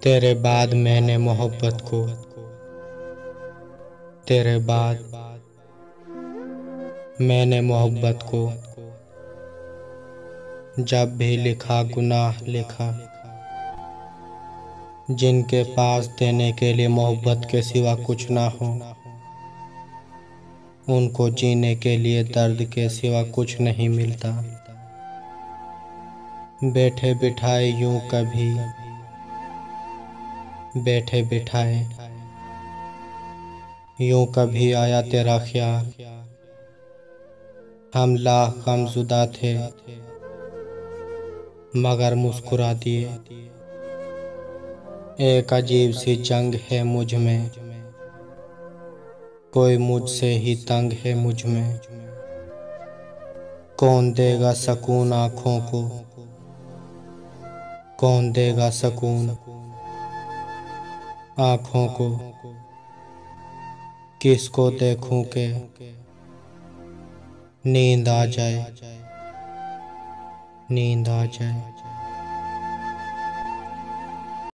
तेरे बाद मैंने मोहब्बत को, तेरे बाद मैंने मोहब्बत को जब भी लिखा गुनाह लिखा। जिनके पास देने के लिए मोहब्बत के सिवा कुछ ना हो, उनको जीने के लिए दर्द के सिवा कुछ नहीं मिलता। बैठे बिठाए यूं कभी, बैठे बिठाए यूं कभी आया तेरा ख्याल। हम लाख गमज़ुदा थे मगर मुस्कुरा दिए। एक अजीब सी जंग है मुझ में, कोई मुझसे ही तंग है मुझ में। कौन देगा सकून आँखों को, कौन देगा सकून आँखों को। किसको देखूं के नींद आ जाए, नींद आ जाए।